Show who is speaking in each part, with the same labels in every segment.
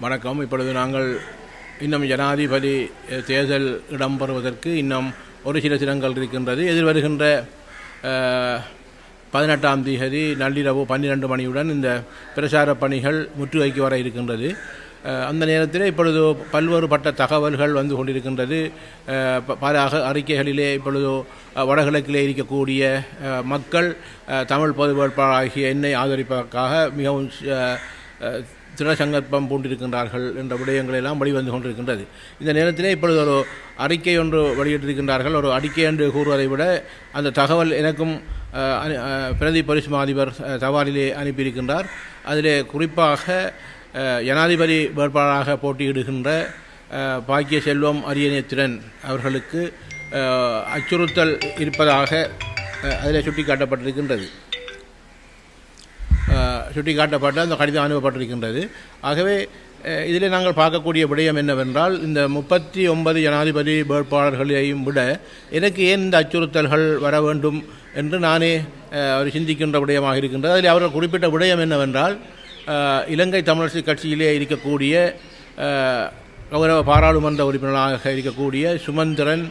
Speaker 1: வணக்கம். இப்பொழுது நாங்கள் இன்னும் ஜனாதிபதி தேர்தல் இடம்பெறுவதற்கு இன்னும் ஒரு சில தினங்கள் இருக்கின்றது. எதிர்வருகின்ற 18ஆம் தேதி நள்ளிரவு 12 மணியுடன் இந்த பிரச்சார பணிகள் முற்றுகைக்கு வர இருக்கின்றது. அந்த நேரத்தில் இப்பொழுது பல்வேறுபட்ட தகவல்கள் வந்து கொண்டிருக்கின்றது. பல அறிக்கைகளிலே இப்பொழுது வடகிழக்கிலே இருக்கக்கூடிய மக்கள் தமிழ் பொது வேட்பாளராகிய என்னை ஆதரிப்பதற்காக மிகவும் திடசங்கற்பம் பூண்டிருக்கின்றார்கள் என்ற விடயங்களெல்லாம் வெளிவந்து கொண்டிருக்கின்றது. இந்த நேரத்திலே இப்பொழுது ஒரு அறிக்கை ஒன்று வெளியிட்டிருக்கின்றார்கள். ஒரு அறிக்கை என்று கூறுவதை விட அந்த தகவல் எனக்கும் பிரதி பொலிஸ் அதிபர் தபாலிலே அனுப்பியிருக்கின்றார். அதிலே குறிப்பாக ஜனாதிபதி வேட்பாளராக போட்டியிடுகின்ற பாக்கிய செல்வம் அரியநேத்திரன் அவர்களுக்கு அச்சுறுத்தல் இருப்பதாக அதில் சுட்டிக்காட்டப்பட்டிருக்கின்றது. சுட்டிக்காட்டப்பட்ட அந்த கடிதம் அனுப்பப்பட்டிருக்கின்றது. ஆகவே இதில் நாங்கள் பார்க்கக்கூடிய விடயம் என்னவென்றால், இந்த 39 ஜனாதிபதி வேட்பாளர்களையும் விட எனக்கு ஏன் இந்த அச்சுறுத்தல்கள் வர வேண்டும் என்று நானே அவர் சிந்திக்கின்ற விடயமாக இருக்கின்றது. அதில் அவர்கள் குறிப்பிட்ட விடயம் என்னவென்றால், இலங்கை தமிழரசு கட்சியிலே இருக்கக்கூடிய கௌரவ பாராளுமன்ற உறுப்பினராக இருக்கக்கூடிய சுமந்திரன்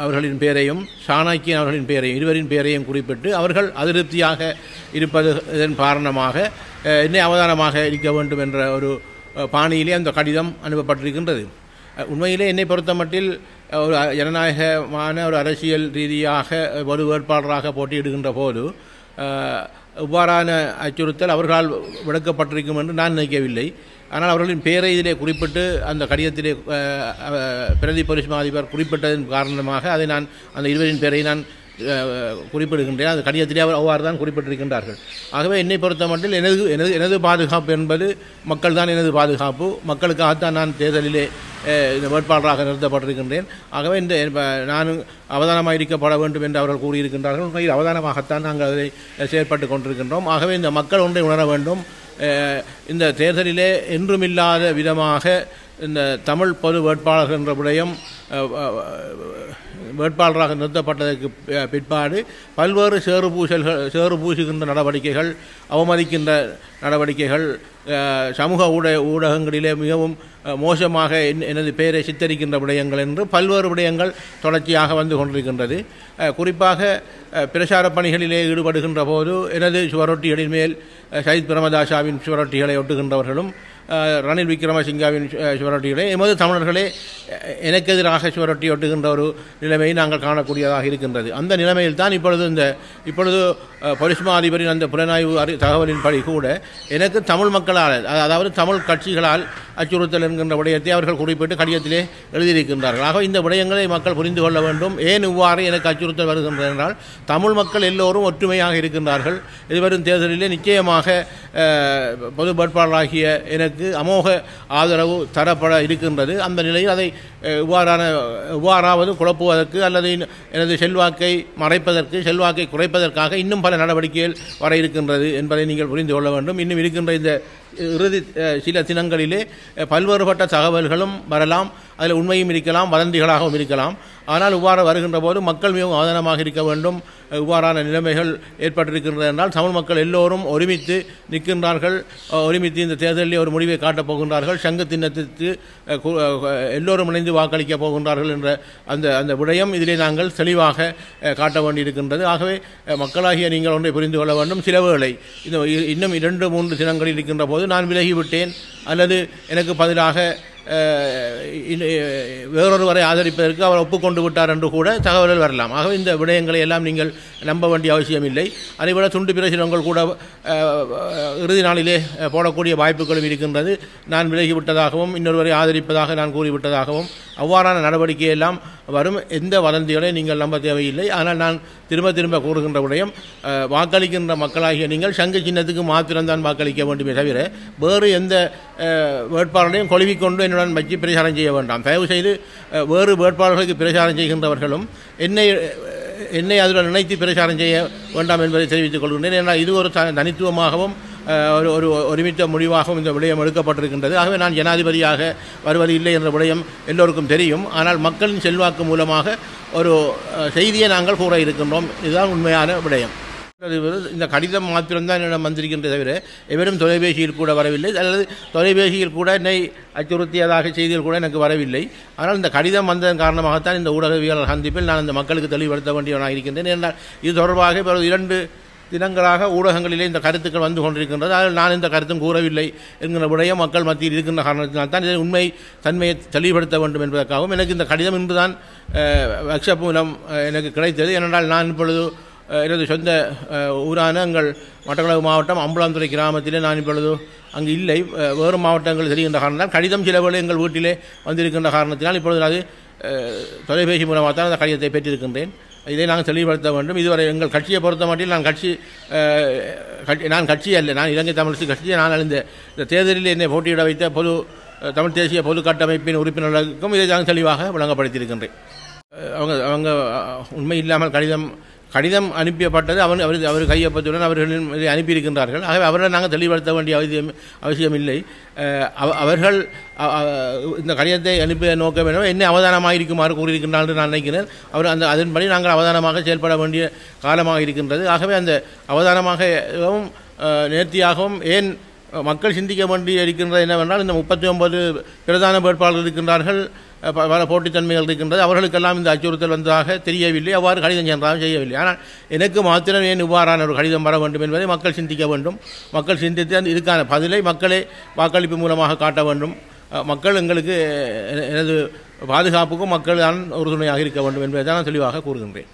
Speaker 1: அவர்களின் பெயரையும் சாணக்கியன் அவர்களின் பெயரையும் இருவரின் பெயரையும் குறிப்பிட்டு அவர்கள் அதிருப்தியாக இருப்பதன் காரணமாக என்னை அவதானமாக இருக்க வேண்டும் என்ற ஒரு பாணியிலே அந்த கடிதம் அனுப்பப்பட்டிருக்கின்றது. உண்மையிலே என்னை பொறுத்தமட்டில் ஒரு ஜனநாயகமான ஒரு அரசியல் ரீதியாக ஒரு வேட்பாளராக போட்டியிடுகின்ற போது இவ்வாறான அச்சுறுத்தல் அவர்களால் விளக்கப்பட்டிருக்கும் என்று நான் நினைக்கவில்லை. ஆனால் அவர்களின் பெயரை இதிலே குறிப்பிட்டு அந்த கடிதத்திலே பிரதி பொலிஸ் அதிபர் குறிப்பிட்டதன் காரணமாக அதை நான் அந்த இருவரின் பெயரை நான் குறிப்பிடுகின்றேன். அந்த கடிதத்திலே அவர் அவ்வாறு தான் குறிப்பிட்டிருக்கின்றார்கள். ஆகவே என்னை பொறுத்த மட்டில் எனது பாதுகாப்பு என்பது மக்கள் தான் எனது பாதுகாப்பு. மக்களுக்காகத்தான் நான் தேர்தலிலே இந்த வேட்பாளராக நிறுத்தப்பட்டிருக்கின்றேன். ஆகவே நான் அவதானமாக இருக்கப்பட வேண்டும் என்று அவர்கள் கூறியிருக்கின்றார்கள். உண்மையில் அவதானமாகத்தான் நாங்கள் அதை செயற்பட்டு கொண்டிருக்கின்றோம். ஆகவே இந்த மக்கள் ஒன்றை உணர வேண்டும். இந்த தேர்தலிலே என்றுமில்லாத விதமாக இந்த தமிழ் பொது வேட்பாளர்கள் என்ற விடயம் வேட்பாளராக நிறுத்தப்பட்டதற்கு பிற்பாடு பல்வேறு சேறு பூசுகின்ற நடவடிக்கைகள், அவமதிக்கின்ற நடவடிக்கைகள், சமூக ஊடகங்களிலே மிகவும் மோசமாக எனது பெயரை சித்தரிக்கின்ற விடயங்கள் என்று பல்வேறு விடயங்கள் தொடர்ச்சியாக வந்து கொண்டிருக்கின்றது. குறிப்பாக பிரச்சார பணிகளிலே ஈடுபடுகின்ற போது எனது சுவரொட்டிகளின் மேல் சயித் பிரேமதாசவின் சுவரொட்டிகளை ஒட்டுகின்றவர்களும் ரணில் விக்ரமசிங்காவின் சுவரொட்டிகளை எமது தமிழர்களே எனக்கு எதிராக சுவரொட்டி ஒட்டுகின்ற ஒரு நிலைமையை நாங்கள் காணக்கூடியதாக இருக்கின்றது. அந்த நிலைமையில் தான் இப்பொழுது பொலிஸ் அதிபரின் அந்த புலனாய்வு தகவலின்படி கூட எனக்கு தமிழ் மக்களால், அதாவது தமிழ் கட்சிகளால் அச்சுறுத்தல் என்கின்ற விடயத்தை அவர்கள் குறிப்பிட்டு கடிதத்திலே எழுதியிருக்கின்றார்கள். ஆக இந்த விடயங்களை மக்கள் புரிந்து கொள்ள வேண்டும். ஏன் இவ்வாறு எனக்கு அச்சுறுத்தல் வருகின்றது என்றால், தமிழ் மக்கள் எல்லோரும் ஒற்றுமையாக இருக்கின்றார்கள். எதிர்வரும் தேர்தலிலே நிச்சயமாக பொது வேட்பாளராகிய எனக்கு அமோக ஆதரவு தரப்பட இருக்கின்றது. அந்த நிலையில் அதை எவ்வாறாவது குழப்புவதற்கு அல்லது எனது செல்வாக்கை மறைப்பதற்கு, செல்வாக்கை குறைப்பதற்காக இன்னும் பல நடவடிக்கைகள் வர இருக்கின்றது என்பதை நீங்கள் புரிந்து கொள்ள வேண்டும். இன்னும் இருக்கின்ற இந்த இறுதி சில தினங்களிலே பல்வேறுபட்ட தகவல்களும் வரலாம். அதில் உண்மையும் இருக்கலாம், வதந்திகளாகவும் இருக்கலாம். ஆனால் இவ்வாறு வருகின்ற போது மக்கள் மிகவும் அவதானமாக இருக்க வேண்டும். இவ்வாறான நிலைமைகள் ஏற்பட்டிருக்கின்றது என்றால் தமிழ் மக்கள் எல்லோரும் ஒருமித்து நிற்கின்றார்கள். ஒருமித்து இந்த தேர்தலில் ஒரு முடிவை காட்டப் போகின்றார்கள். சங்க சின்னத்திற்கு எல்லோரும் இணைந்து வாக்களிக்கப் போகின்றார்கள் என்ற அந்த விடயம் இதிலே நாங்கள் தெளிவாக காட்ட வேண்டியிருக்கின்றது. ஆகவே மக்களாகிய நீங்கள் ஒன்றை புரிந்து கொள்ள வேண்டும். சில வேளை இன்னும் 2-3 தினங்களில் இருக்கின்ற போது நான் விலகிவிட்டேன் அல்லது எனக்கு பதிலாக வேறொருவரை ஆதரிப்பதற்கு அவர் ஒப்புக்கொண்டு விட்டார் என்று கூட தகவல்கள் வரலாம். ஆகவே இந்த விடயங்களை எல்லாம் நீங்கள் நம்ப வேண்டிய அவசியம் இல்லை. அதேபோல துண்டு பிரசுரங்கள் கூட இறுதி நாளிலே போடக்கூடிய வாய்ப்புகளும் இருக்கின்றது. நான் விலகிவிட்டதாகவும் இன்னொருவரை ஆதரிப்பதாக நான் கூறிவிட்டதாகவும் அவ்வாறான நடவடிக்கையெல்லாம் வரும். எந்த வதந்திகளை நீங்கள் நம்ப தேவையில்லை. ஆனால் நான் திரும்ப கூறுகின்ற விடயம், வாக்களிக்கின்ற மக்களாகிய நீங்கள் சங்கு சின்னத்துக்கு மாத்திரம்தான் வாக்களிக்க வேண்டுமே தவிர வேறு எந்த வேட்பாளரையும் கொழுவிக்கொண்டு என்னுடன் வச்சு பிரச்சாரம் செய்ய வேண்டாம். தயவு செய்து வேறு வேட்பாளர்களுக்கு பிரச்சாரம் செய்கின்றவர்களும் என்னை அதில் நினைத்து பிரச்சாரம் செய்ய வேண்டாம் என்பதை தெரிவித்துக் கொள்கின்றேன். ஏனால் இது ஒரு தனித்துவமாகவும் ஒரு ஒருமித்த முடிவாகவும் இந்த விடயம் எடுக்கப்பட்டிருக்கின்றது. ஆகவே நான் ஜனாதிபதியாக வருவது இல்லை என்ற விடயம் எல்லோருக்கும் தெரியும். ஆனால் மக்களின் செல்வாக்கு மூலமாக ஒரு செய்தியை நாங்கள் கூற இருக்கின்றோம். இதுதான் உண்மையான விடயம். இந்த கடிதம் மாத்திரம்தான் என்னிடம் வந்திருக்கின்ற தவிர எவரும் தொலைபேசியில் கூட வரவில்லை, அல்லது தொலைபேசியில் கூட என்னை அச்சுறுத்தியதாக செய்திகள் கூட எனக்கு வரவில்லை. ஆனால் இந்த கடிதம் வந்ததன் காரணமாகத்தான் இந்த ஊடகவியலாளர் சந்திப்பில் நான் இந்த மக்களுக்கு தெளிவுபடுத்த வேண்டியவனாக இருக்கின்றேன். என்றால் இது தொடர்பாக 2 தினங்களாக ஊடகங்களிலே இந்த கருத்துக்கள் வந்து கொண்டிருக்கின்றது. அதில் நான் இந்த கருத்தும் கூறவில்லை என்கிற விடயம் மக்கள் மத்தியில் இருக்கின்ற காரணத்தினால் தான் இதை உண்மை தன்மையை தெளிவுபடுத்த வேண்டும் என்பதற்காகவும் எனக்கு இந்த கடிதம் இன்றுதான் வாட்ஸ்அப் மூலம் எனக்கு கிடைத்தது. ஏனென்றால் நான் இப்பொழுது எனது சொந்த ஊரான எங்கள் மட்டக்களப்பு மாவட்டம் அம்பலாந்துறை கிராமத்திலே நான் இப்பொழுது அங்கு இல்லை, வேறு மாவட்டங்கள் தெரிகின்ற காரணத்தால் கடிதம் சில வேளை எங்கள் வீட்டிலே வந்திருக்கின்ற காரணத்தினால் இப்பொழுது அது தொலைபேசி மூலமாக தான் அந்த கடிதத்தை பெற்றிருக்கின்றேன். இதை நாங்கள் தெளிவுபடுத்த வேண்டும். இதுவரை எங்கள் கட்சியை பொறுத்த மட்டில் நான் கட்சி அல்ல, நான் இலங்கை தமிழரசு கட்சி. நான் இந்த தேர்தலில் என்னை போட்டியிட வைத்த தமிழ் தேசிய பொது கட்டமைப்பின் உறுப்பினர்களுக்கும் இதை நான் தெளிவாக விளங்கப்படுத்தியிருக்கின்றேன். அவங்க உண்மை இல்லாமல் கடிதம் அனுப்பப்பட்டது அவர் கையொப்பத்துடன் அவர்கள் இதை அனுப்பியிருக்கின்றார்கள். ஆகவே அவர்களை நாங்கள் தெளிவுபடுத்த வேண்டிய அவசியம் இல்லை. அவர்கள் இந்த கடிதத்தை அனுப்பிய நோக்கம் வேணும் என்னை அவதானமாக இருக்குமாறு கூறியிருக்கின்றார் என்று நான் நினைக்கிறேன். அதன்படி நாங்கள் அவதானமாக செயல்பட வேண்டிய காலமாக இருக்கின்றது. ஆகவே அந்த அவதானமாகவும் நேர்த்தியாகவும் ஏன் மக்கள் சிந்திக்க வேண்டி இருக்கின்றது என்னவென்றால், இந்த 39 பிரதான வேட்பாளர்கள் இருக்கின்றார்கள், பல போட்டித்தன்மைகள் இருக்கின்றது. அவர்களுக்கெல்லாம் இந்த அச்சுறுத்தல் வந்ததாக தெரியவில்லை, அவ்வாறு கடிதம் சென்றாலும் செய்யவில்லை. ஆனால் எனக்கு மாத்திரம் ஏன் இவ்வாறான ஒரு கடிதம் வர வேண்டும் என்பதை மக்கள் சிந்திக்க வேண்டும். மக்கள் சிந்தித்து இதுக்கான பதிலை மக்களே வாக்களிப்பு மூலமாக காட்ட வேண்டும். மக்கள் எங்களுக்கு எனது பாதுகாப்புக்கும் மக்கள் தான் உறுதுணையாக இருக்க வேண்டும் என்பதை தான் நான் தெளிவாக கூறுகின்றேன்.